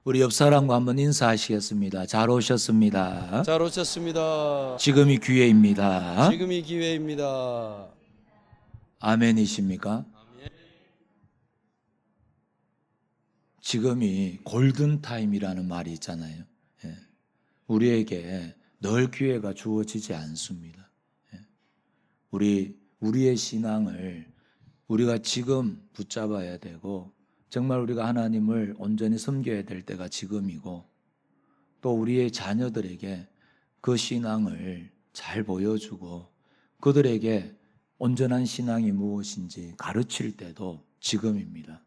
우리 옆 사람과 한번 인사하시겠습니다. 잘 오셨습니다. 잘 오셨습니다. 지금이 기회입니다. 지금이 기회입니다. 아멘이십니까? 지금이 골든타임이라는 말이 있잖아요. 예. 우리에게 늘 기회가 주어지지 않습니다. 예. 우리의 신앙을 우리가 지금 붙잡아야 되고, 정말 우리가 하나님을 온전히 섬겨야 될 때가 지금이고, 또 우리의 자녀들에게 그 신앙을 잘 보여주고 그들에게 온전한 신앙이 무엇인지 가르칠 때도 지금입니다.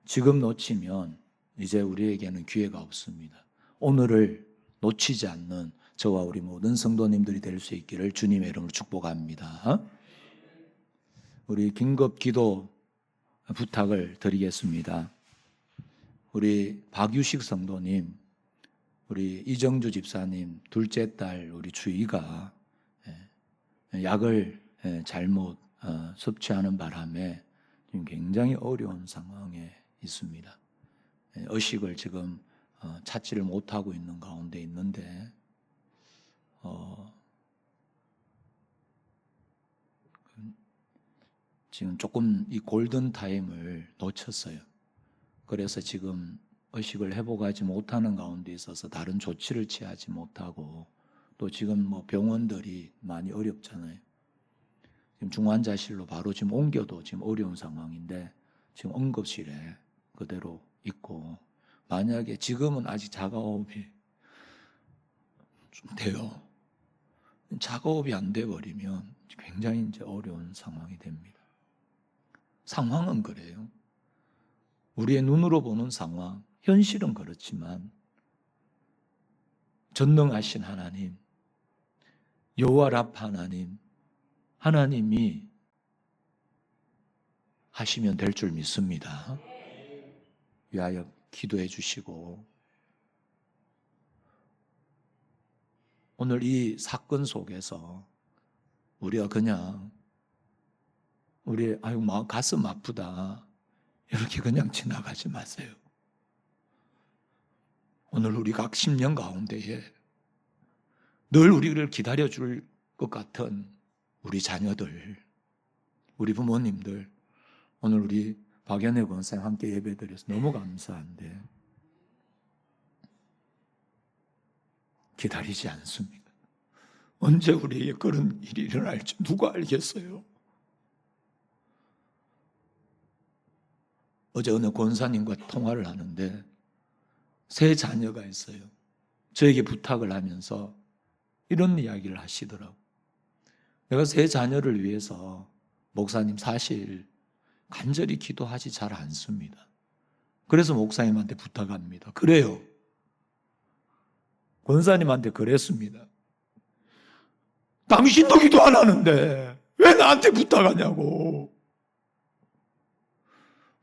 지금 놓치면 이제 우리에게는 기회가 없습니다. 오늘을 놓치지 않는 저와 우리 모든 성도님들이 될 수 있기를 주님의 이름으로 축복합니다. 우리 긴급 기도 부탁을 드리겠습니다. 우리 박유식 성도님, 우리 이정주 집사님 둘째 딸 우리 주희가 약을 잘못 섭취하는 바람에 지금 굉장히 어려운 상황에 있습니다. 의식을 지금 찾지를 못하고 있는 가운데 있는데 지금 조금 이 골든타임을 놓쳤어요. 그래서 지금 의식을 회복하지 못하는 가운데 있어서 다른 조치를 취하지 못하고, 또 지금 뭐 병원들이 많이 어렵잖아요. 지금 중환자실로 바로 지금 옮겨도 지금 어려운 상황인데 지금 응급실에 그대로 있고, 만약에 지금은 아직 자가호흡이 좀 돼요. 자가호흡이 안 돼 버리면 굉장히 이제 어려운 상황이 됩니다. 상황은 그래요. 우리의 눈으로 보는 상황, 현실은 그렇지만 전능하신 하나님, 여호와 라파 하나님, 하나님이 하시면 될 줄 믿습니다. 위하여 기도해 주시고, 오늘 이 사건 속에서 우리가 그냥 가슴 아프다 이렇게 그냥 지나가지 마세요. 오늘 우리 각 10년 가운데에 늘 우리를 기다려줄 것 같은 우리 자녀들, 우리 부모님들, 오늘 우리 박연혜 권사님 함께 예배드려서 너무 감사한데 기다리지 않습니다. 언제 우리에게 그런 일이 일어날지 누가 알겠어요? 어제 어느 권사님과 통화를 하는데 세 자녀가 있어요. 저에게 부탁을 하면서 이런 이야기를 하시더라고요. 내가 세 자녀를 위해서 목사님 사실 간절히 기도하지 잘 않습니다. 그래서 목사님한테 부탁합니다. 그래요. 권사님한테 그랬습니다. 당신도 기도 안 하는데 왜 나한테 부탁하냐고.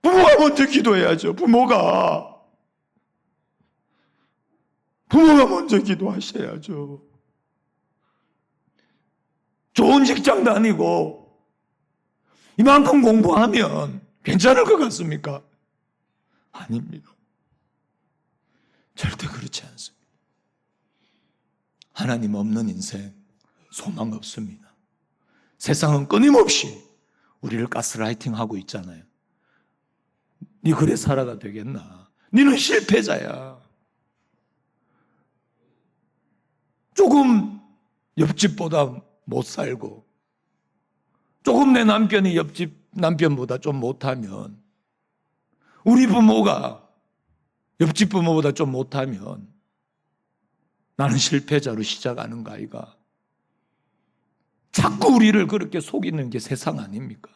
부모가 먼저 기도해야죠. 부모가 먼저 기도하셔야죠. 좋은 직장 다니고 이만큼 공부하면 괜찮을 것 같습니까? 아닙니다. 절대 그렇지 않습니다. 하나님 없는 인생 소망 없습니다. 세상은 끊임없이 우리를 가스라이팅하고 있잖아요. 네 그래 살아가 되겠나? 네는 실패자야. 조금 옆집보다 못 살고, 조금 내 남편이 옆집 남편보다 좀 못하면, 우리 부모가 옆집 부모보다 좀 못하면 나는 실패자로 시작하는 거 아이가? 자꾸 우리를 그렇게 속이는 게 세상 아닙니까?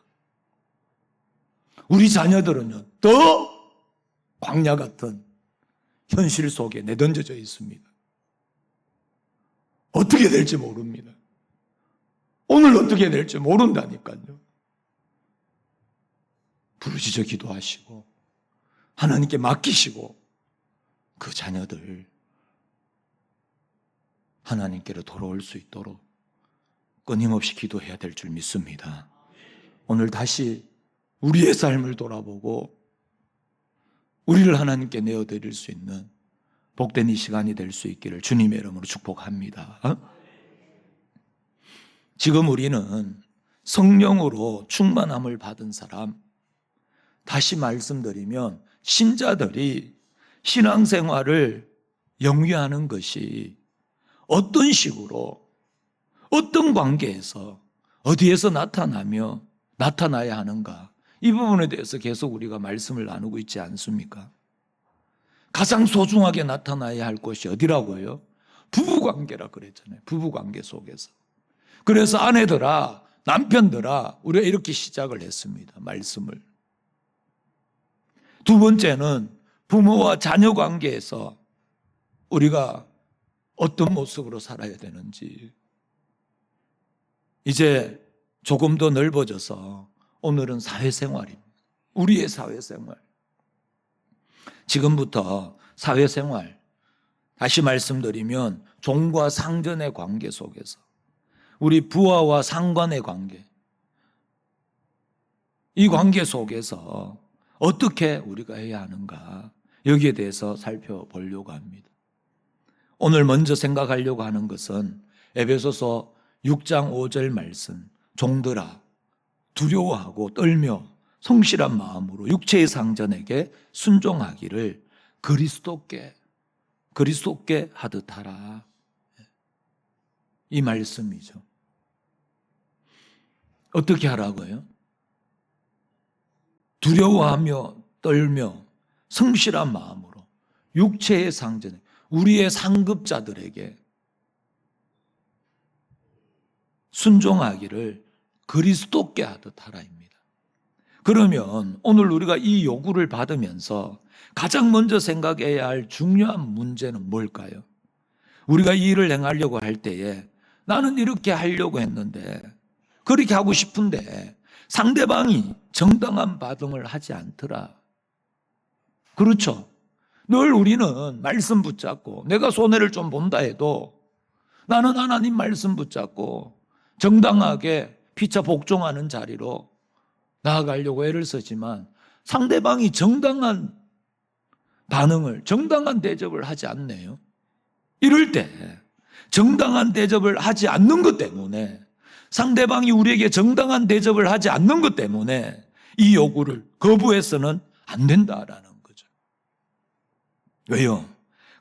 우리 자녀들은요, 더 광야 같은 현실 속에 내던져져 있습니다. 어떻게 될지 모릅니다. 오늘 어떻게 될지 모른다니까요. 부르짖어 기도하시고 하나님께 맡기시고 그 자녀들 하나님께로 돌아올 수 있도록 끊임없이 기도해야 될 줄 믿습니다. 오늘 다시 우리의 삶을 돌아보고 우리를 하나님께 내어드릴 수 있는 복된 이 시간이 될 수 있기를 주님의 이름으로 축복합니다. 지금 우리는 성령으로 충만함을 받은 사람, 다시 말씀드리면 신자들이 신앙생활을 영위하는 것이 어떤 식으로, 어떤 관계에서, 어디에서 나타나야 하는가, 이 부분에 대해서 계속 우리가 말씀을 나누고 있지 않습니까? 가장 소중하게 나타나야 할 것이 어디라고요? 부부관계라 그랬잖아요. 부부관계 속에서. 그래서 아내들아, 남편들아, 우리가 이렇게 시작을 했습니다. 말씀을. 두 번째는 부모와 자녀 관계에서 우리가 어떤 모습으로 살아야 되는지. 이제 조금 더 넓어져서 오늘은 사회생활입니다. 우리의 사회생활. 지금부터 사회생활, 다시 말씀드리면 종과 상전의 관계 속에서 우리 부하와 상관의 관계, 이 관계 속에서 어떻게 우리가 해야 하는가, 여기에 대해서 살펴보려고 합니다. 오늘 먼저 생각하려고 하는 것은 에베소서 6장 5절 말씀, 종들아 두려워하고 떨며 성실한 마음으로 육체의 상전에게 순종하기를 그리스도께 하듯 하라. 이 말씀이죠. 어떻게 하라고요? 두려워하며 떨며 성실한 마음으로 육체의 상전에, 우리의 상급자들에게 순종하기를 그리스도께 하듯 하라입니다. 그러면 오늘 우리가 이 요구를 받으면서 가장 먼저 생각해야 할 중요한 문제는 뭘까요? 우리가 이 일을 행하려고 할 때에 나는 이렇게 하려고 했는데, 그렇게 하고 싶은데 상대방이 정당한 반응을 하지 않더라. 그렇죠? 늘 우리는 말씀 붙잡고 내가 손해를 좀 본다 해도 나는 하나님 말씀 붙잡고 정당하게 피차 복종하는 자리로 나아가려고 애를 쓰지만 상대방이 정당한 반응을, 정당한 대접을 하지 않네요. 이럴 때 정당한 대접을 하지 않는 것 때문에, 상대방이 우리에게 정당한 대접을 하지 않는 것 때문에 이 요구를 거부해서는 안 된다라는 거죠. 왜요?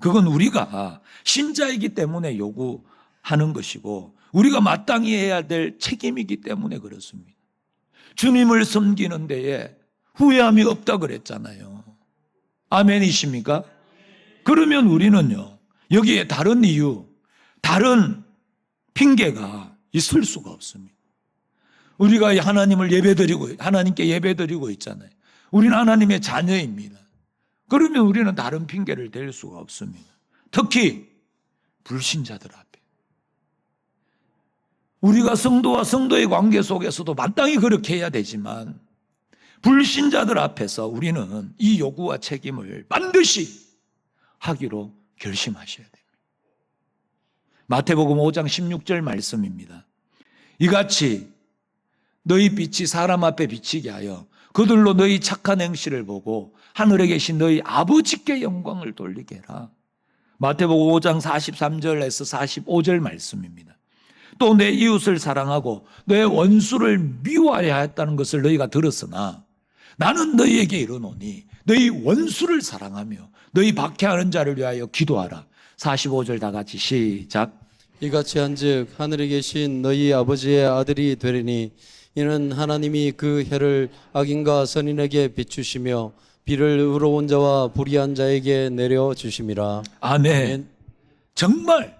그건 우리가 신자이기 때문에 요구하는 것이고 우리가 마땅히 해야 될 책임이기 때문에 그렇습니다. 주님을 섬기는 데에 후회함이 없다 그랬잖아요. 아멘이십니까? 그러면 우리는요, 여기에 다른 이유, 다른 핑계가 있을 수가 없습니다. 우리가 하나님께 예배드리고 있잖아요. 우리는 하나님의 자녀입니다. 그러면 우리는 다른 핑계를 댈 수가 없습니다. 특히 불신자들 앞에. 우리가 성도와 성도의 관계 속에서도 마땅히 그렇게 해야 되지만 불신자들 앞에서 우리는 이 요구와 책임을 반드시 하기로 결심하셔야 됩니다. 마태복음 5장 16절 말씀입니다. 이같이 너희 빛이 사람 앞에 비치게 하여 그들로 너희 착한 행실을 보고 하늘에 계신 너희 아버지께 영광을 돌리게 해라. 마태복음 5장 43절에서 45절 말씀입니다. 또 내 이웃을 사랑하고 내 원수를 미워하여야 했다는 것을 너희가 들었으나 나는 너희에게 이르노니 너희 원수를 사랑하며 너희 박해하는 자를 위하여 기도하라. 45절 다 같이 시작. 이같이 한즉 하늘에 계신 너희 아버지의 아들이 되리니 이는 하나님이 그 해를 악인과 선인에게 비추시며 비를 의로운 자와 불의한 자에게 내려 주심이라. 아멘. 정말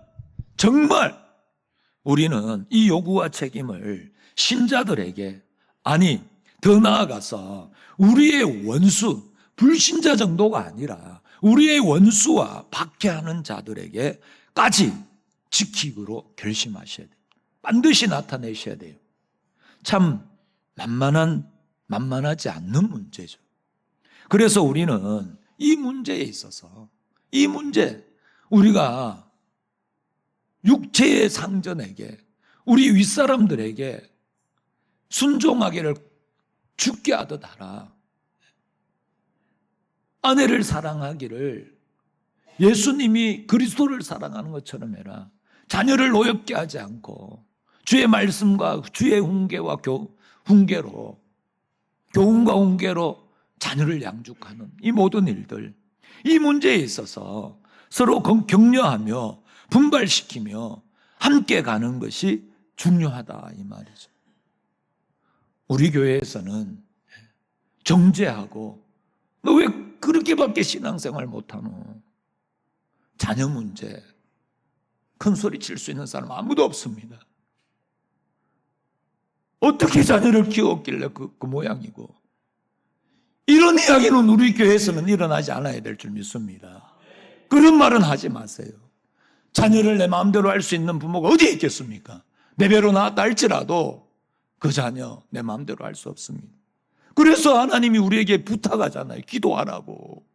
우리는 이 요구와 책임을 신자들에게, 아니 더 나아가서 우리의 원수, 불신자 정도가 아니라 우리의 원수와 박해하는 자들에게까지 지키기로 결심하셔야 돼요. 반드시 나타내셔야 돼요. 참 만만하지 않는 문제죠. 그래서 우리는 이 문제에 있어서, 이 문제, 우리가 육체의 상전에게, 우리 윗사람들에게 순종하기를 죽게 하듯 하라. 아내를 사랑하기를 예수님이 그리스도를 사랑하는 것처럼 해라. 자녀를 노엽게 하지 않고 주의 말씀과 주의 훈계와 훈계로, 교훈과 훈계로 자녀를 양육하는 이 모든 일들, 이 문제에 있어서 서로 격려하며 분발시키며 함께 가는 것이 중요하다 이 말이죠. 우리 교회에서는 정죄하고 너 왜 그렇게밖에 신앙생활 못하노? 자녀 문제 큰 소리 칠 수 있는 사람 아무도 없습니다. 어떻게 자녀를 키웠길래 그 모양이고, 이런 이야기는 우리 교회에서는 일어나지 않아야 될 줄 믿습니다. 그런 말은 하지 마세요. 자녀를 내 마음대로 할 수 있는 부모가 어디 있겠습니까? 내 배로 낳았다 할지라도 그 자녀 내 마음대로 할 수 없습니다. 그래서 하나님이 우리에게 부탁하잖아요. 기도하라고.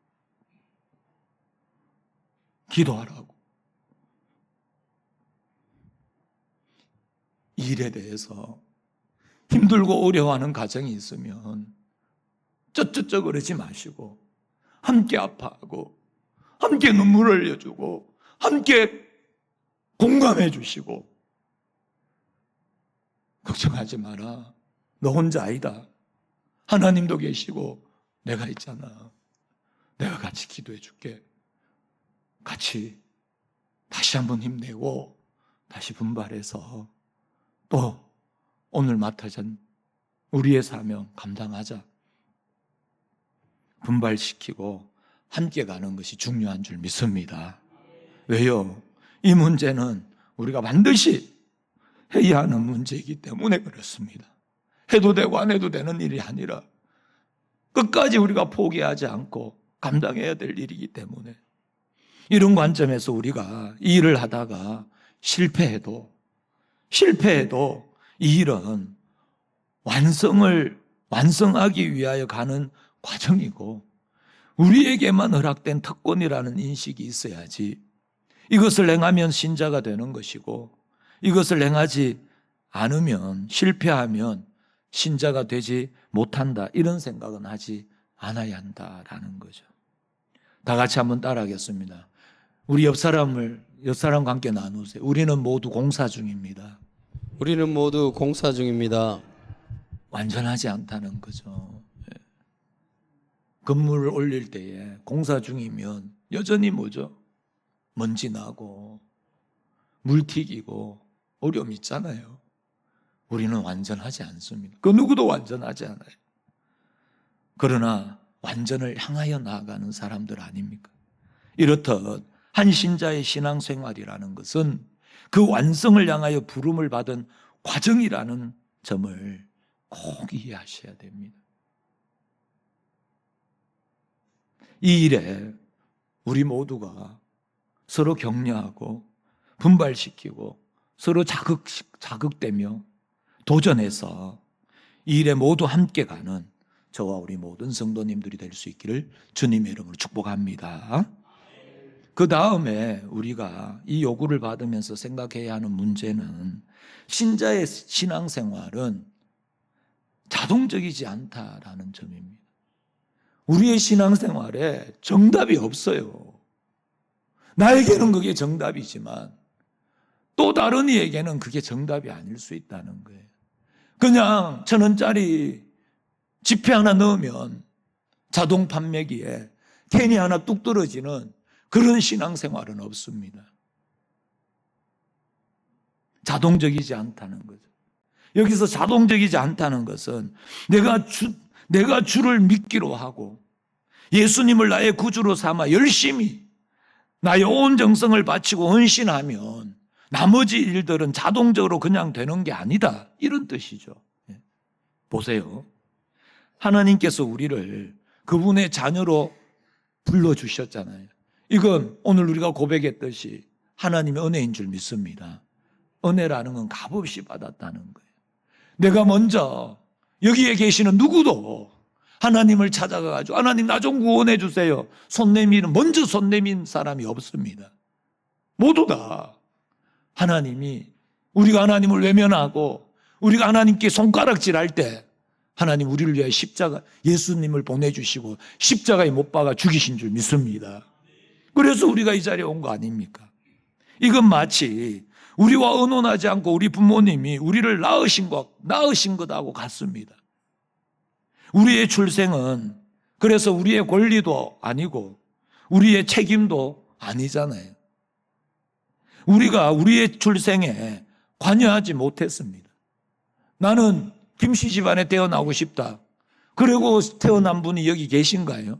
기도하라고. 이 일에 대해서 힘들고 어려워하는 가정이 있으면 쩌쩌쩌 그러지 마시고 함께 아파하고 함께 눈물을 흘려주고 함께 공감해 주시고, 걱정하지 마라. 너 혼자 아니다. 하나님도 계시고 내가 있잖아. 내가 같이 기도해 줄게. 같이 다시 한번 힘내고 다시 분발해서 또 오늘 맡아진 우리의 사명 감당하자. 분발시키고 함께 가는 것이 중요한 줄 믿습니다. 왜요? 이 문제는 우리가 반드시 해야 하는 문제이기 때문에 그렇습니다. 해도 되고 안 해도 되는 일이 아니라 끝까지 우리가 포기하지 않고 감당해야 될 일이기 때문에, 이런 관점에서 우리가 이 일을 하다가 실패해도 이 일은 완성하기 위하여 가는 과정이고 우리에게만 허락된 특권이라는 인식이 있어야지, 이것을 행하면 신자가 되는 것이고 이것을 행하지 않으면, 실패하면 신자가 되지 못한다, 이런 생각은 하지 않아야 한다라는 거죠. 다 같이 한번 따라하겠습니다. 우리 옆 사람과 함께 나누세요. 우리는 모두 공사 중입니다. 우리는 모두 공사 중입니다. 완전하지 않다는 거죠. 건물을 올릴 때에 공사 중이면 여전히 뭐죠? 먼지 나고 물 튀기고 어려움이 있잖아요. 우리는 완전하지 않습니다. 그 누구도 완전하지 않아요. 그러나 완전을 향하여 나아가는 사람들 아닙니까? 이렇듯 한 신자의 신앙생활이라는 것은 그 완성을 향하여 부름을 받은 과정이라는 점을 꼭 이해하셔야 됩니다. 이 일에 우리 모두가 서로 격려하고 분발시키고 서로 자극되며 도전해서 이 일에 모두 함께 가는 저와 우리 모든 성도님들이 될 수 있기를 주님의 이름으로 축복합니다. 그 다음에 우리가 이 요구를 받으면서 생각해야 하는 문제는, 신자의 신앙생활은 자동적이지 않다라는 점입니다. 우리의 신앙생활에 정답이 없어요. 나에게는 그게 정답이지만 또 다른 이에게는 그게 정답이 아닐 수 있다는 거예요. 그냥 1,000원짜리 지폐 하나 넣으면 자동 판매기에 캔이 하나 뚝 떨어지는 그런 신앙생활은 없습니다. 자동적이지 않다는 거죠. 여기서 자동적이지 않다는 것은 내가 주를 믿기로 하고 예수님을 나의 구주로 삼아 열심히 나의 온 정성을 바치고 헌신하면 나머지 일들은 자동적으로 그냥 되는 게 아니다, 이런 뜻이죠. 보세요. 하나님께서 우리를 그분의 자녀로 불러주셨잖아요. 이건 오늘 우리가 고백했듯이 하나님의 은혜인 줄 믿습니다. 은혜라는 건 값없이 받았다는 거예요. 내가 먼저 여기에 계시는 누구도 하나님을 찾아가가지고 하나님 나 좀 구원해 주세요, 먼저 손 내민 사람이 없습니다. 모두 다 하나님이, 우리가 하나님을 외면하고 우리가 하나님께 손가락질할 때 하나님 우리를 위해 예수님을 보내주시고 십자가에 못 박아 죽이신 줄 믿습니다. 그래서 우리가 이 자리에 온 거 아닙니까? 이건 마치 우리와 의논하지 않고 우리 부모님이 우리를 낳으신 것하고 같습니다. 우리의 출생은 그래서 우리의 권리도 아니고 우리의 책임도 아니잖아요. 우리가 우리의 출생에 관여하지 못했습니다. 나는 김씨 집안에 태어나고 싶다. 그리고 태어난 분이 여기 계신가요?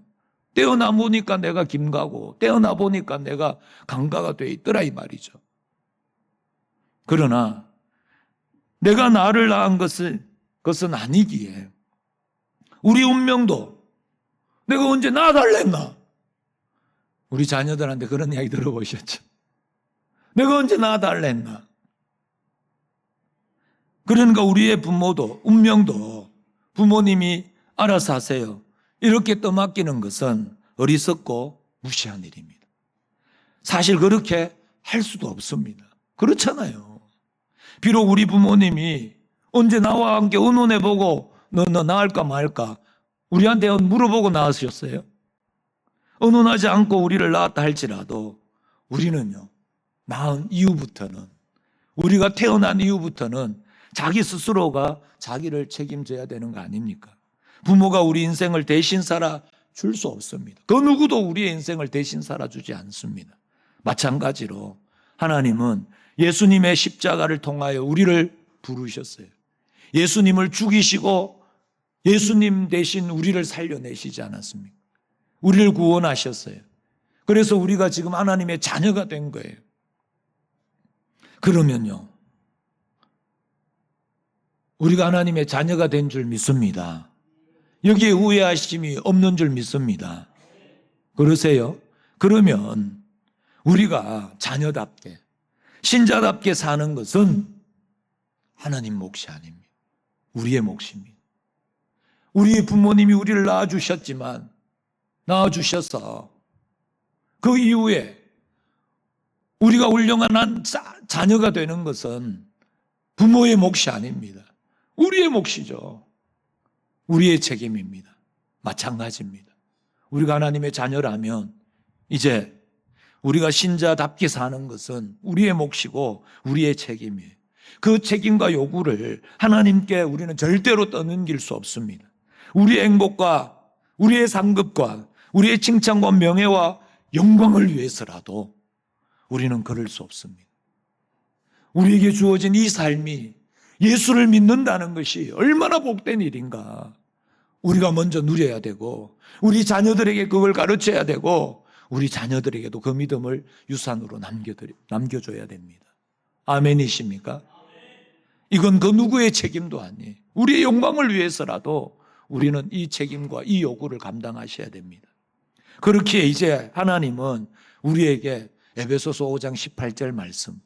태어나 보니까 내가 김가고 태어나 보니까 내가 강가가 돼 있더라 이 말이죠. 그러나 내가 나를 낳은 것은 아니기에 우리 운명도 내가 언제 낳아달랬나? 우리 자녀들한테 그런 이야기 들어보셨죠? 내가 언제 낳아달랬나? 그러니까 우리의 부모도 운명도 부모님이 알아서 하세요. 이렇게 떠맡기는 것은 어리석고 무시한 일입니다. 사실 그렇게 할 수도 없습니다. 그렇잖아요. 비록 우리 부모님이 언제 나와 함께 의논해보고 너 낳을까 말까 우리한테 물어보고 낳으셨어요? 의논하지 않고 우리를 낳았다 할지라도 우리는요, 낳은 이후부터는, 우리가 태어난 이후부터는 자기 스스로가 자기를 책임져야 되는 거 아닙니까? 부모가 우리 인생을 대신 살아줄 수 없습니다. 그 누구도 우리의 인생을 대신 살아주지 않습니다. 마찬가지로 하나님은 예수님의 십자가를 통하여 우리를 부르셨어요. 예수님을 죽이시고 예수님 대신 우리를 살려내시지 않았습니까? 우리를 구원하셨어요. 그래서 우리가 지금 하나님의 자녀가 된 거예요. 그러면요, 우리가 하나님의 자녀가 된 줄 믿습니다. 여기에 후회하심이 없는 줄 믿습니다. 그러세요? 그러면 우리가 자녀답게, 신자답게 사는 것은 하나님 몫이 아닙니다. 우리의 몫입니다. 우리 부모님이 우리를 낳아주셔서 그 이후에 우리가 훌륭한 자녀가 되는 것은 부모의 몫이 아닙니다. 우리의 몫이죠. 우리의 책임입니다. 마찬가지입니다. 우리가 하나님의 자녀라면 이제 우리가 신자답게 사는 것은 우리의 몫이고 우리의 책임이에요. 그 책임과 요구를 하나님께 우리는 절대로 떠넘길 수 없습니다. 우리의 행복과 우리의 상급과 우리의 칭찬과 명예와 영광을 위해서라도 우리는 그럴 수 없습니다. 우리에게 주어진 이 삶이 예수를 믿는다는 것이 얼마나 복된 일인가. 우리가 먼저 누려야 되고 우리 자녀들에게 그걸 가르쳐야 되고 우리 자녀들에게도 그 믿음을 유산으로 남겨줘야 됩니다. 아멘이십니까? 이건 그 누구의 책임도 아니에요. 우리의 영광을 위해서라도 우리는 이 책임과 이 요구를 감당하셔야 됩니다. 그렇기에 이제 하나님은 우리에게 에베소서 5장 18절 말씀,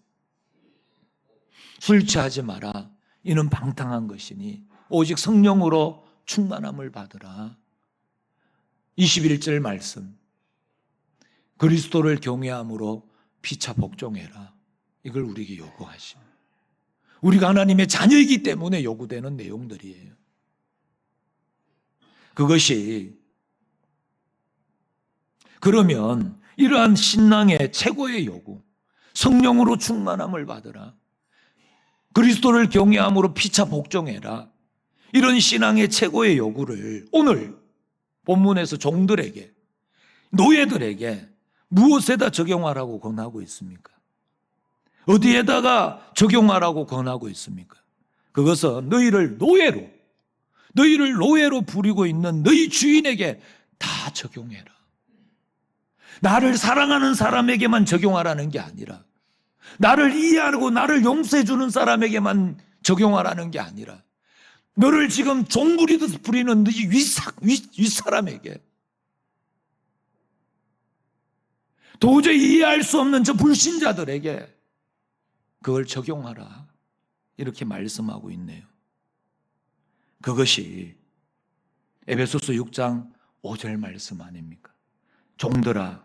술 취하지 마라. 이는 방탕한 것이니 오직 성령으로 충만함을 받으라. 21절 말씀, 그리스도를 경외함으로 피차 복종해라. 이걸 우리에게 요구하십니다. 우리가 하나님의 자녀이기 때문에 요구되는 내용들이에요. 그것이 그러면 이러한 신앙의 최고의 요구, 성령으로 충만함을 받으라, 그리스도를 경외함으로 피차 복종해라, 이런 신앙의 최고의 요구를 오늘 본문에서 종들에게, 노예들에게 무엇에다 적용하라고 권하고 있습니까? 어디에다가 적용하라고 권하고 있습니까? 그것은 너희를 노예로 부리고 있는 너희 주인에게 다 적용해라. 나를 사랑하는 사람에게만 적용하라는 게 아니라, 나를 이해하고 나를 용서해 주는 사람에게만 적용하라는 게 아니라, 너를 지금 종부리듯 부리는 너희 윗사람에게, 도저히 이해할 수 없는 저 불신자들에게 그걸 적용하라. 이렇게 말씀하고 있네요. 그것이 에베소서 6장 5절 말씀 아닙니까? 종들아,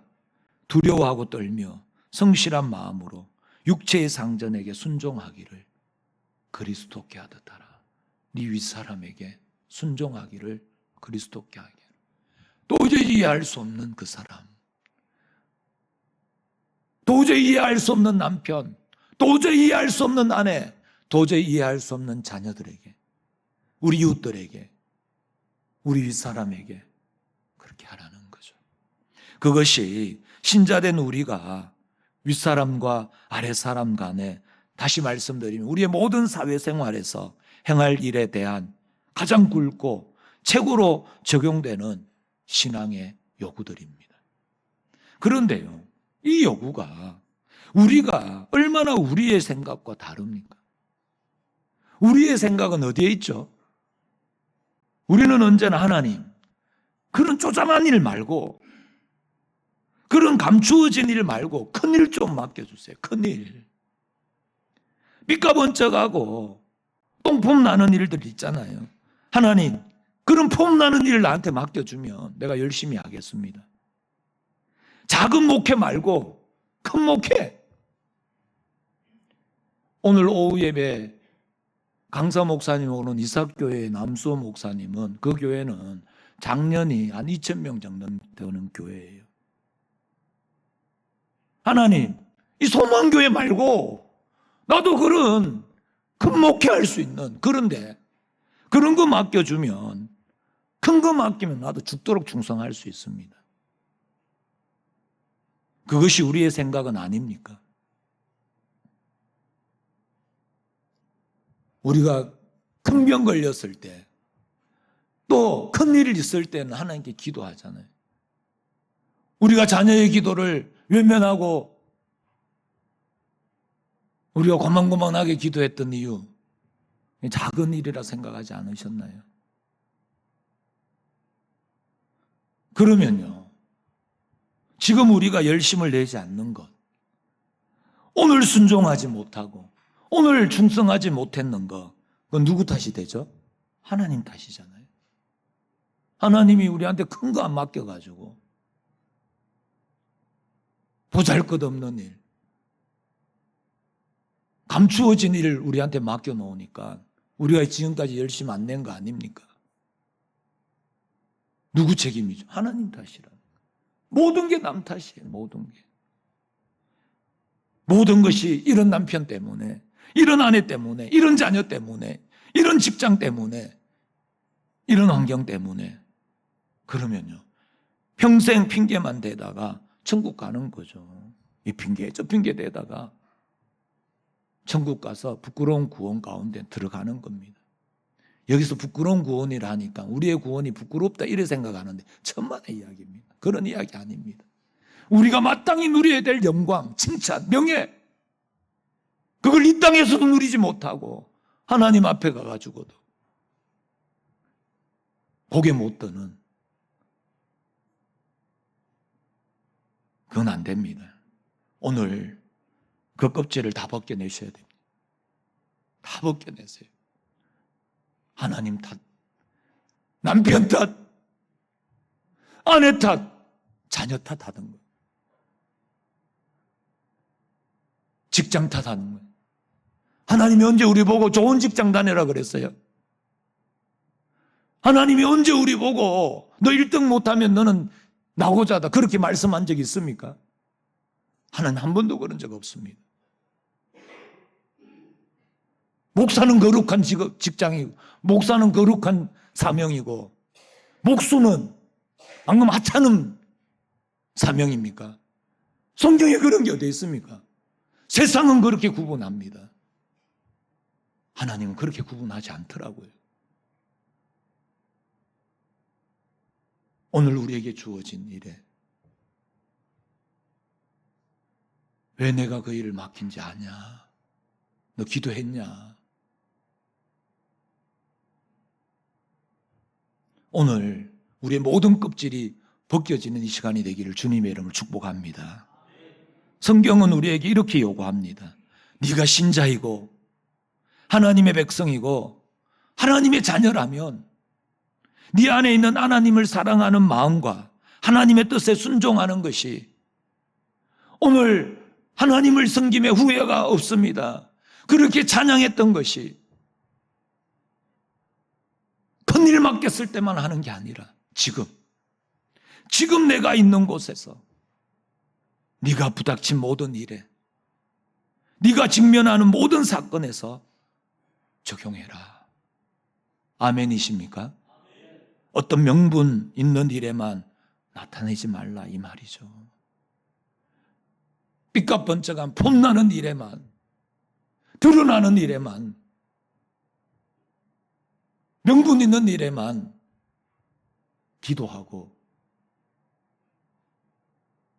두려워하고 떨며 성실한 마음으로 육체의 상전에게 순종하기를 그리스도께 하듯 하라. 네 윗사람에게 순종하기를 그리스도께 하기를. 도저히 이해할 수 없는 그 사람, 도저히 이해할 수 없는 남편, 도저히 이해할 수 없는 아내, 도저히 이해할 수 없는 자녀들에게, 우리 이웃들에게, 우리 윗사람에게 그렇게 하라는 거죠. 그것이 신자된 우리가 윗사람과 아랫사람 간에, 다시 말씀드리면 우리의 모든 사회생활에서 행할 일에 대한 가장 굵고 최고로 적용되는 신앙의 요구들입니다. 그런데요, 이 요구가 우리가 얼마나 우리의 생각과 다릅니까? 우리의 생각은 어디에 있죠? 우리는 언제나 하나님, 그런 쪼잔한 일 말고, 그런 감추어진 일 말고 큰 일 좀 맡겨주세요. 큰 일. 삐까번쩍하고 똥폼 나는 일들 있잖아요. 하나님, 그런 폼 나는 일을 나한테 맡겨주면 내가 열심히 하겠습니다. 작은 목회 말고 큰 목회. 오늘 오후 예배 강사 목사님 오는 이삭교회 남수호 목사님은, 그 교회는 작년이 한 2,000명 정도 되는 교회예요. 하나님, 이 소망교회 말고 나도 그런 큰 목회할 수 있는, 그런데 그런 거 맡겨주면, 큰 거 맡기면 나도 죽도록 충성할 수 있습니다. 그것이 우리의 생각은 아닙니까? 우리가 큰 병 걸렸을 때, 또 큰 일 있을 때는 하나님께 기도하잖아요. 우리가 자녀의 기도를 외면하고 우리가 고만고만하게 기도했던 이유, 작은 일이라 생각하지 않으셨나요? 그러면요, 지금 우리가 열심을 내지 않는 것, 오늘 순종하지 못하고 오늘 충성하지 못했는 거, 그건 누구 탓이 되죠? 하나님 탓이잖아요. 하나님이 우리한테 큰 거 안 맡겨가지고 보잘것없는 일, 감추어진 일을 우리한테 맡겨놓으니까 우리가 지금까지 열심히 안 낸 거 아닙니까? 누구 책임이죠? 하나님 탓이라. 모든 게 남 탓이에요. 모든 게. 모든 것이 이런 남편 때문에, 이런 아내 때문에, 이런 자녀 때문에, 이런 직장 때문에, 이런 환경 때문에. 그러면요, 평생 핑계만 대다가 천국 가는 거죠. 이 핑계, 저 핑계 대다가 천국 가서 부끄러운 구원 가운데 들어가는 겁니다. 여기서 부끄러운 구원이라 하니까 우리의 구원이 부끄럽다 이래 생각하는데 천만의 이야기입니다. 그런 이야기 아닙니다. 우리가 마땅히 누려야 될 영광, 칭찬, 명예, 그걸 이 땅에서도 누리지 못하고 하나님 앞에 가가지고도 고개 못 드는, 그건 안 됩니다. 오늘 그 껍질을 다 벗겨내셔야 됩니다. 다 벗겨내세요. 하나님 탓, 남편 탓, 아내 탓, 자녀 탓하던 거예요. 직장 탓하는 거예요. 하나님이 언제 우리 보고 좋은 직장 다녀라 그랬어요? 하나님이 언제 우리 보고 너 1등 못하면 너는 낙오자다 그렇게 말씀한 적이 있습니까? 하나님 한 번도 그런 적 없습니다. 목사는 거룩한 직장이고, 목사는 거룩한 사명이고, 목수는 방금 하찮은 사명입니까? 성경에 그런 게 어디 있습니까? 세상은 그렇게 구분합니다. 하나님은 그렇게 구분하지 않더라고요. 오늘 우리에게 주어진 일에 왜 내가 그 일을 맡긴지 아냐? 너 기도했냐? 오늘 우리의 모든 껍질이 벗겨지는 이 시간이 되기를 주님의 이름으로 축복합니다. 성경은 우리에게 이렇게 요구합니다. 네가 신자이고 하나님의 백성이고 하나님의 자녀라면 네 안에 있는 하나님을 사랑하는 마음과 하나님의 뜻에 순종하는 것이, 오늘 하나님을 섬김에 후회가 없습니다. 그렇게 찬양했던 것이 큰일 맡겼을 때만 하는 게 아니라 지금 내가 있는 곳에서 네가 부닥친 모든 일에, 네가 직면하는 모든 사건에서 적용해라. 아멘이십니까? 어떤 명분 있는 일에만 나타내지 말라 이 말이죠. 삐까번쩍한 폼나는 일에만, 드러나는 일에만, 명분 있는 일에만 기도하고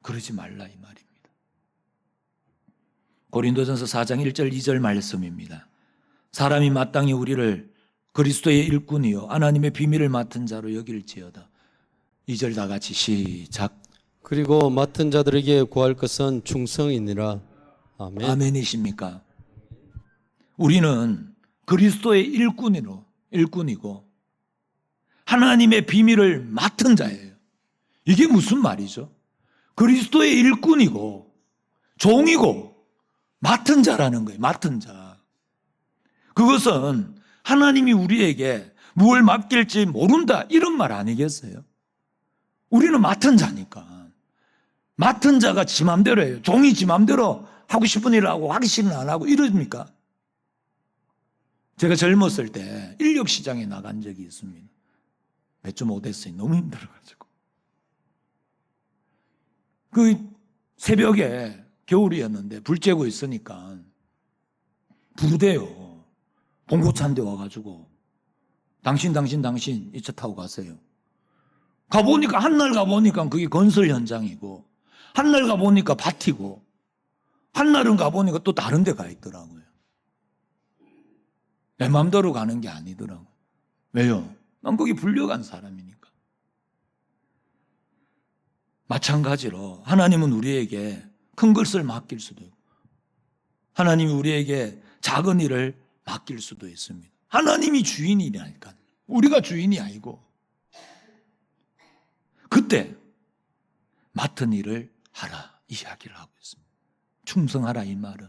그러지 말라 이 말입니다. 고린도전서 4장 1절 2절 말씀입니다. 사람이 마땅히 우리를 그리스도의 일꾼이요 하나님의 비밀을 맡은 자로 여길지어다. 2절 다 같이 시작. 그리고 맡은 자들에게 구할 것은 충성이니라. 아멘. 아멘이십니까? 우리는 그리스도의 일꾼이고 하나님의 비밀을 맡은 자예요. 이게 무슨 말이죠? 그리스도의 일꾼이고 종이고 맡은 자라는 거예요. 맡은 자. 그것은 하나님이 우리에게 무엇을 맡길지 모른다 이런 말 아니겠어요? 우리는 맡은 자니까. 맡은 자가 지 맘대로 해요. 종이 지 맘대로 하고 싶은 일을 하고 하기 싫은 안 하고 이러십니까? 제가 젊었을 때 인력시장에 나간 적이 있습니다. 몇 주 못했어요. 너무 힘들어가지고. 그 새벽에 겨울이었는데 불 쬐고 있으니까 부르대요. 봉고차 한 대 와가지고 당신 이 차 타고 가세요. 가보니까 한날 가보니까 그게 건설 현장이고 한날 가보니까 밭이고 한날은 가보니까 또 다른 데 가 있더라고요. 내 맘대로 가는 게 아니더라고요. 왜요? 난 거기 불려간 사람이니까. 마찬가지로 하나님은 우리에게 큰 것을 맡길 수도 있고 하나님이 우리에게 작은 일을 맡길 수도 있습니다. 하나님이 주인이라니까. 우리가 주인이 아니고. 그때 맡은 일을 하라 이야기를 하고 있습니다. 충성하라 이 말은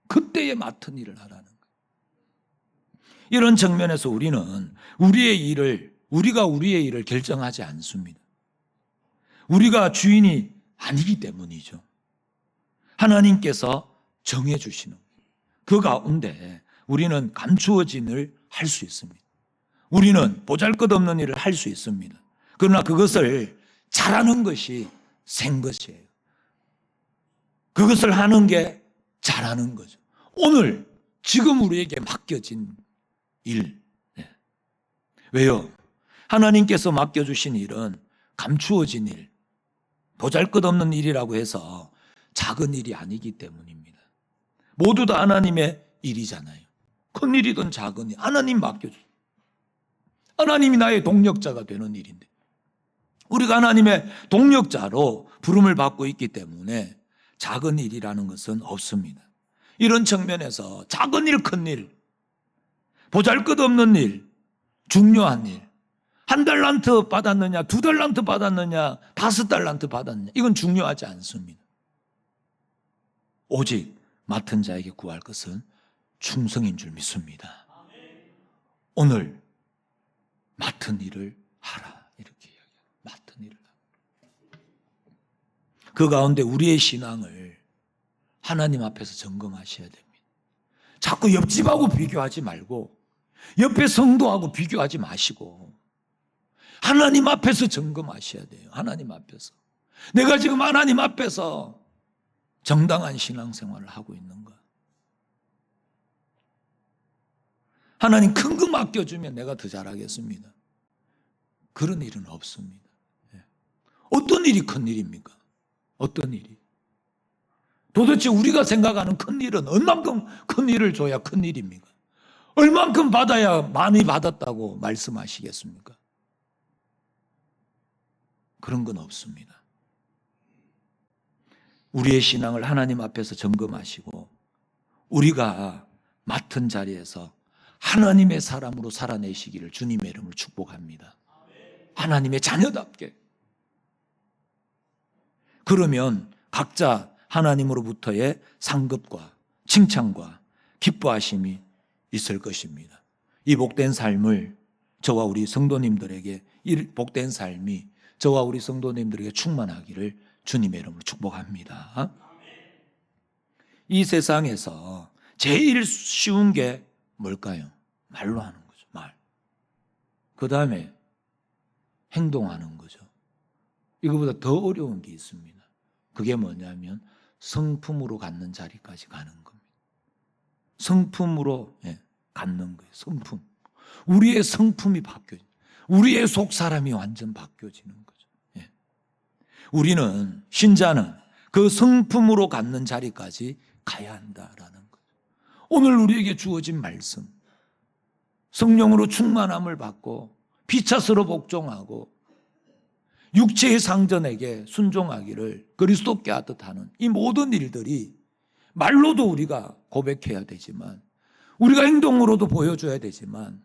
그때에 맡은 일을 하라는 거예요. 이런 측면에서 우리는 우리가 우리의 일을 결정하지 않습니다. 우리가 주인이 아니기 때문이죠. 하나님께서 정해주시는 그 가운데 우리는 감추어진 일을 할 수 있습니다. 우리는 보잘것없는 일을 할 수 있습니다. 그러나 그것을 잘하는 것이 생 것이에요. 그것을 하는 게 잘하는 거죠. 오늘 지금 우리에게 맡겨진 일. 왜요? 하나님께서 맡겨주신 일은 감추어진 일, 보잘것없는 일이라고 해서 작은 일이 아니기 때문입니다. 모두 다 하나님의 일이잖아요. 큰 일이든 작은 일, 하나님 맡겨줘. 하나님이 나의 동력자가 되는 일인데 우리가 하나님의 동력자로 부름을 받고 있기 때문에 작은 일이라는 것은 없습니다. 이런 측면에서 작은 일, 큰 일, 보잘것없는 일, 중요한 일, 1달란트 받았느냐, 2달란트 받았느냐, 5달란트 받았느냐, 이건 중요하지 않습니다. 오직 맡은 자에게 구할 것은 충성인 줄 믿습니다. 오늘 맡은 일을 하라 이렇게 이야기해요. 맡은 일을 하라. 그 가운데 우리의 신앙을 하나님 앞에서 점검하셔야 됩니다. 자꾸 옆집하고 비교하지 말고 옆에 성도하고 비교하지 마시고 하나님 앞에서 점검하셔야 돼요. 하나님 앞에서 내가 지금 하나님 앞에서 정당한 신앙생활을 하고 있는가? 하나님 큰 거 맡겨주면 내가 더 잘하겠습니다. 그런 일은 없습니다. 어떤 일이 큰 일입니까? 어떤 일이? 도대체 우리가 생각하는 큰 일은 얼만큼 큰 일을 줘야 큰 일입니까? 얼만큼 받아야 많이 받았다고 말씀하시겠습니까? 그런 건 없습니다. 우리의 신앙을 하나님 앞에서 점검하시고 우리가 맡은 자리에서 하나님의 사람으로 살아내시기를 주님의 이름으로 축복합니다. 하나님의 자녀답게. 그러면 각자 하나님으로부터의 상급과 칭찬과 기뻐하심이 있을 것입니다. 이 복된 삶을 저와 우리 성도님들에게 이 복된 삶이 저와 우리 성도님들에게 충만하기를 주님의 이름으로 축복합니다. 이 세상에서 제일 쉬운 게 뭘까요? 말로 하는 거죠. 말. 그 다음에 행동하는 거죠. 이거보다 더 어려운 게 있습니다. 그게 뭐냐면 성품으로 갖는 자리까지 가는 겁니다. 성품으로 갖는 거예요. 성품. 우리의 성품이 바뀌어요. 우리의 속 사람이 완전 바뀌어지는 거죠. 우리는 신자는 그 성품으로 갖는 자리까지 가야 한다라는 거죠. 오늘 우리에게 주어진 말씀, 성령으로 충만함을 받고 피차스로 복종하고 육체의 상전에게 순종하기를 그리스도께 하듯 하는 이 모든 일들이 말로도 우리가 고백해야 되지만 우리가 행동으로도 보여줘야 되지만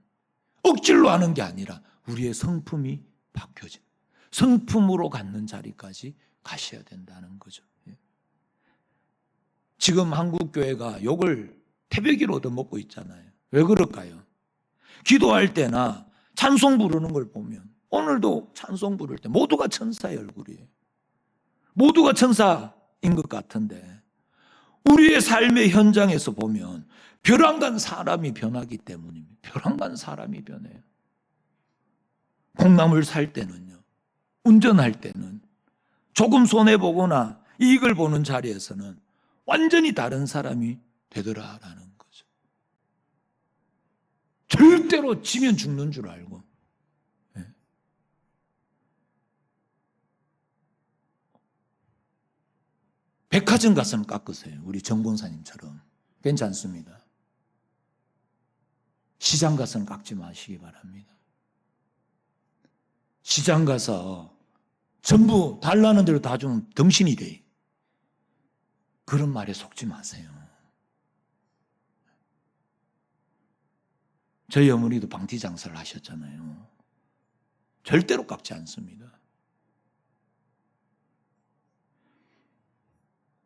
억지로 하는 게 아니라 우리의 성품이 바뀌어진 성품으로 갖는 자리까지 가셔야 된다는 거죠. 지금 한국교회가 욕을 태백이로 얻어먹고 있잖아요. 왜 그럴까요? 기도할 때나 찬송 부르는 걸 보면 오늘도 찬송 부를 때 모두가 천사의 얼굴이에요. 모두가 천사인 것 같은데 우리의 삶의 현장에서 보면 벼랑간 사람이 변하기 때문입니다. 벼랑간 사람이 변해요. 콩나물 살 때는요, 운전할 때는 조금 손해보거나 이익을 보는 자리에서는 완전히 다른 사람이 되더라라는 거죠. 절대로 지면 죽는 줄 알고. 백화점 가서는 깎으세요. 우리 정본사님처럼. 괜찮습니다. 시장 가서는 깎지 마시기 바랍니다. 시장 가서 전부 달라는 대로 다 주면 덩신이 돼. 그런 말에 속지 마세요. 저희 어머니도 방티 장사를 하셨잖아요. 절대로 깎지 않습니다.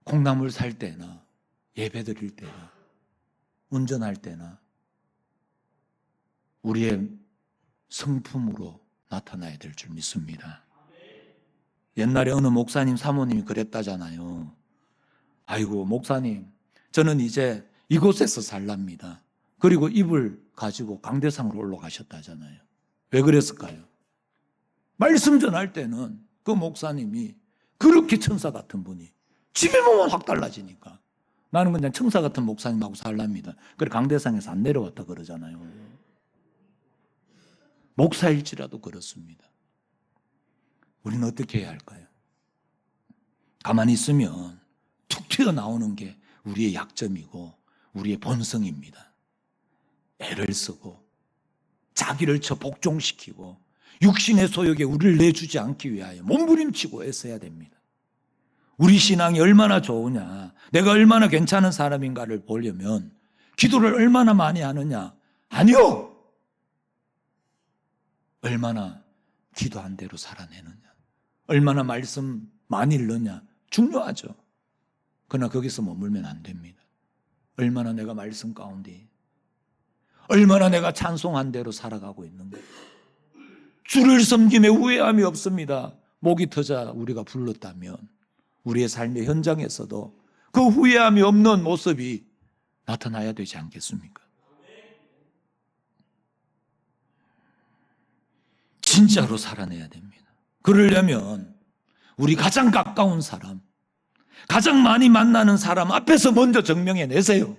콩나물 살 때나 예배 드릴 때나 운전할 때나 우리의 성품으로 나타나야 될 줄 믿습니다. 옛날에 어느 목사님 사모님이 그랬다잖아요. 아이고 목사님, 저는 이제 이곳에서 살랍니다. 그리고 입을 가지고 강대상으로 올라가셨다잖아요. 왜 그랬을까요? 말씀 전할 때는 그 목사님이 그렇게 천사 같은 분이 집에 보면 확 달라지니까 나는 그냥 천사 같은 목사님하고 살랍니다. 그래 강대상에서 안 내려왔다 그러잖아요. 목사일지라도 그렇습니다. 우리는 어떻게 해야 할까요? 가만히 있으면 툭 튀어나오는 게 우리의 약점이고 우리의 본성입니다. 애를 쓰고 자기를 쳐 복종시키고 육신의 소욕에 우리를 내주지 않기 위하여 몸부림치고 애써야 됩니다. 우리 신앙이 얼마나 좋으냐, 내가 얼마나 괜찮은 사람인가를 보려면 기도를 얼마나 많이 하느냐? 아니요! 얼마나 기도한 대로 살아내느냐, 얼마나 말씀 많이 읽느냐 중요하죠. 그러나 거기서 머물면 안 됩니다. 얼마나 내가 말씀 가운데, 얼마나 내가 찬송한 대로 살아가고 있는가. 주를 섬김에 후회함이 없습니다. 목이 터져 우리가 불렀다면 우리의 삶의 현장에서도 그 후회함이 없는 모습이 나타나야 되지 않겠습니까? 진짜로 살아내야 됩니다. 그러려면 우리 가장 가까운 사람, 가장 많이 만나는 사람 앞에서 먼저 증명해내세요.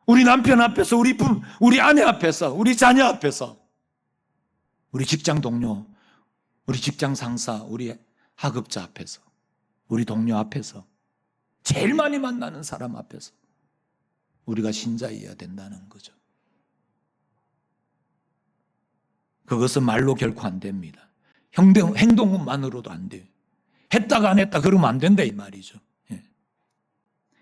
우리 남편 앞에서, 우리 아내 앞에서, 우리 자녀 앞에서, 우리 직장 동료, 우리 직장 상사, 우리 하급자 앞에서, 우리 동료 앞에서, 제일 많이 만나는 사람 앞에서 우리가 신자여야 된다는 거죠. 그것은 말로 결코 안 됩니다. 행동만으로도 안 돼요. 했다가 안 했다 그러면 안 된다 이 말이죠.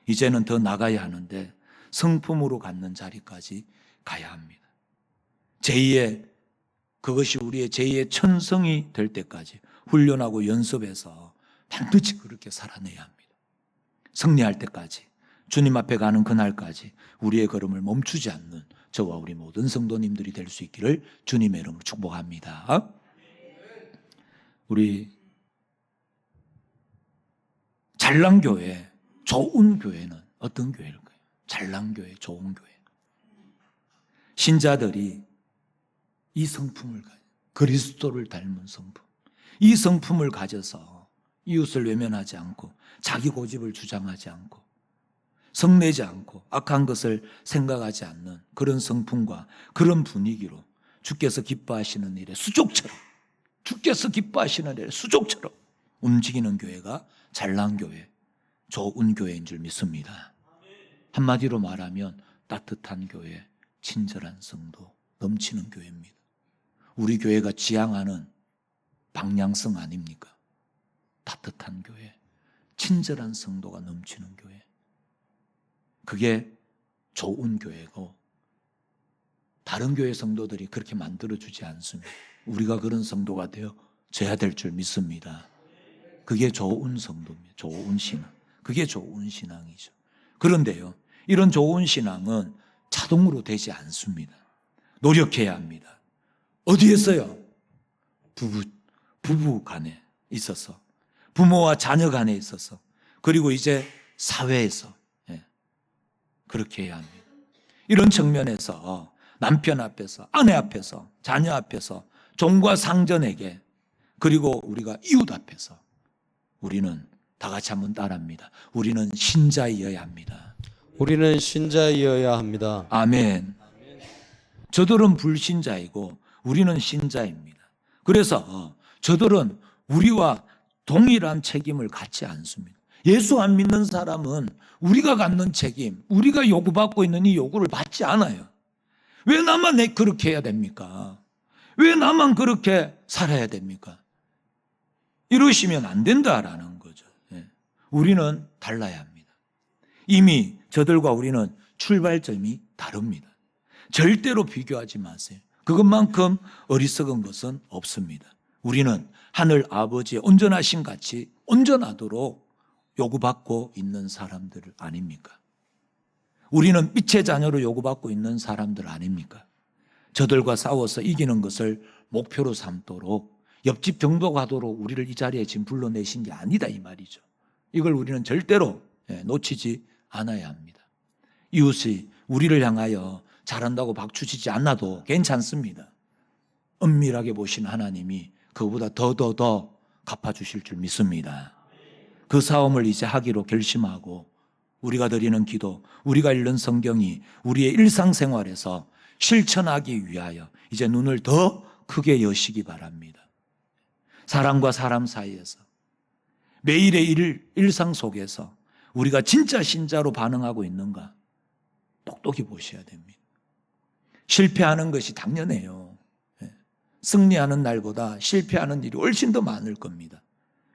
이제는 더 나가야 하는데 성품으로 갖는 자리까지 가야 합니다. 그것이 우리의 제2의 천성이 될 때까지 훈련하고 연습해서 반드시 그렇게 살아내야 합니다. 승리할 때까지, 주님 앞에 가는 그날까지 우리의 걸음을 멈추지 않는 저와 우리 모든 성도님들이 될 수 있기를 주님의 이름으로 축복합니다. 우리 잘난 교회, 좋은 교회는 어떤 교회일까요? 잘난 교회, 좋은 교회. 신자들이 이 성품을 가져, 그리스도를 닮은 성품, 이 성품을 가져서 이웃을 외면하지 않고 자기 고집을 주장하지 않고 성내지 않고 악한 것을 생각하지 않는 그런 성품과 그런 분위기로 주께서 기뻐하시는 일에 수족처럼, 주께서 기뻐하시는 일에 수족처럼 움직이는 교회가 잘난 교회, 좋은 교회인 줄 믿습니다. 한마디로 말하면 따뜻한 교회, 친절한 성도, 넘치는 교회입니다. 우리 교회가 지향하는 방향성 아닙니까? 따뜻한 교회, 친절한 성도가 넘치는 교회. 그게 좋은 교회고, 다른 교회 성도들이 그렇게 만들어주지 않습니다. 우리가 그런 성도가 되어져야 될 줄 믿습니다. 그게 좋은 성도입니다. 좋은 신앙. 그게 좋은 신앙이죠. 그런데요, 이런 좋은 신앙은 자동으로 되지 않습니다. 노력해야 합니다. 어디에서요? 부부 간에 있어서, 부모와 자녀 간에 있어서, 그리고 이제 사회에서 그렇게 해야 합니다. 이런 측면에서 남편 앞에서, 아내 앞에서, 자녀 앞에서, 종과 상전에게, 그리고 우리가 이웃 앞에서 우리는 다 같이 한번 따라합니다. 우리는 신자이어야 합니다. 우리는 신자이어야 합니다. 아멘. 저들은 불신자이고 우리는 신자입니다. 그래서 저들은 우리와 동일한 책임을 갖지 않습니다. 예수 안 믿는 사람은 우리가 갖는 책임, 우리가 요구받고 있는 이 요구를 받지 않아요. 왜 나만 그렇게 해야 됩니까? 왜 나만 그렇게 살아야 됩니까? 이러시면 안 된다라는 거죠. 우리는 달라야 합니다. 이미 저들과 우리는 출발점이 다릅니다. 절대로 비교하지 마세요. 그것만큼 어리석은 것은 없습니다. 우리는 하늘 아버지의 온전하신 같이 온전하도록 요구받고 있는 사람들 아닙니까? 우리는 빛의 자녀로 요구받고 있는 사람들 아닙니까? 저들과 싸워서 이기는 것을 목표로 삼도록, 옆집 병도가도록 우리를 이 자리에 지금 불러내신 게 아니다 이 말이죠. 이걸 우리는 절대로 놓치지 않아야 합니다. 이웃이 우리를 향하여 잘한다고 박수치지 않아도 괜찮습니다. 은밀하게 보시는 하나님이 그보다 더 갚아주실 줄 믿습니다. 그 싸움을 이제 하기로 결심하고 우리가 드리는 기도, 우리가 읽는 성경이 우리의 일상생활에서 실천하기 위하여 이제 눈을 더 크게 여시기 바랍니다. 사람과 사람 사이에서, 매일의 일상 속에서 우리가 진짜 신자로 반응하고 있는가 똑똑히 보셔야 됩니다. 실패하는 것이 당연해요. 승리하는 날보다 실패하는 일이 훨씬 더 많을 겁니다.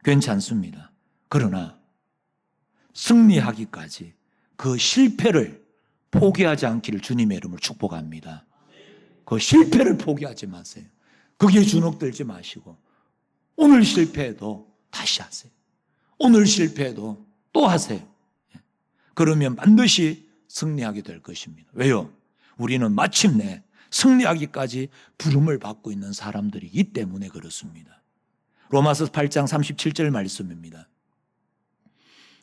괜찮습니다. 그러나 승리하기까지 그 실패를 포기하지 않기를 주님의 이름으로 축복합니다. 그 실패를 포기하지 마세요. 거기에 주눅들지 마시고 오늘 실패해도 다시 하세요. 오늘 실패해도 또 하세요. 그러면 반드시 승리하게 될 것입니다. 왜요? 우리는 마침내 승리하기까지 부름을 받고 있는 사람들이기 때문에 그렇습니다. 로마서 8장 37절 말씀입니다.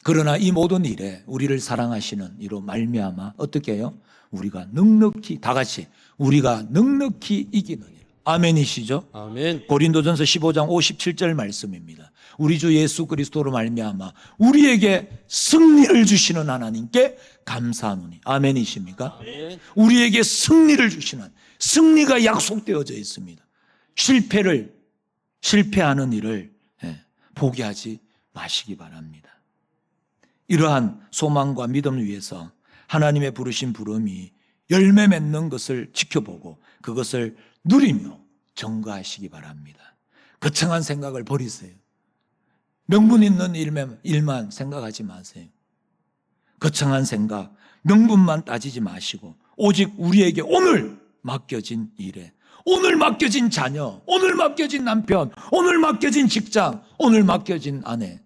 그러나 이 모든 일에 우리를 사랑하시는 이로 말미암아 어떻게 해요? 우리가 넉넉히, 다 같이 우리가 넉넉히 이기는 일. 아멘이시죠? 아멘. 고린도전서 15장 57절 말씀입니다. 우리 주 예수 그리스도로 말미암아 우리에게 승리를 주시는 하나님께 감사하노니. 아멘이십니까? 아멘. 우리에게 승리를 주시는, 승리가 약속되어져 있습니다. 실패하는 일을 포기하지 마시기 바랍니다. 이러한 소망과 믿음 위에서 하나님의 부르신 부름이 열매 맺는 것을 지켜보고 그것을 누리며 전가하시기 바랍니다. 거창한 생각을 버리세요. 명분 있는 일만 생각하지 마세요. 거창한 생각, 명분만 따지지 마시고 오직 우리에게 오늘 맡겨진 일에, 오늘 맡겨진 자녀, 오늘 맡겨진 남편, 오늘 맡겨진 직장, 오늘 맡겨진 아내,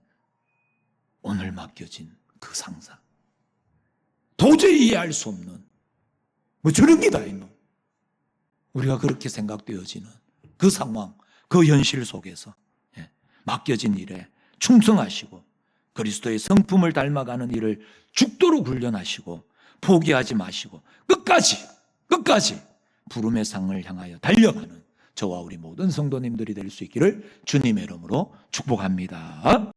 오늘 맡겨진 그 상사, 도저히 이해할 수 없는 뭐 저런 게 다 있노? 우리가 그렇게 생각되어지는 그 상황, 그 현실 속에서 맡겨진 일에 충성하시고 그리스도의 성품을 닮아가는 일을 죽도록 훈련하시고 포기하지 마시고 끝까지 부름의 상을 향하여 달려가는 저와 우리 모든 성도님들이 될 수 있기를 주님의 이름으로 축복합니다.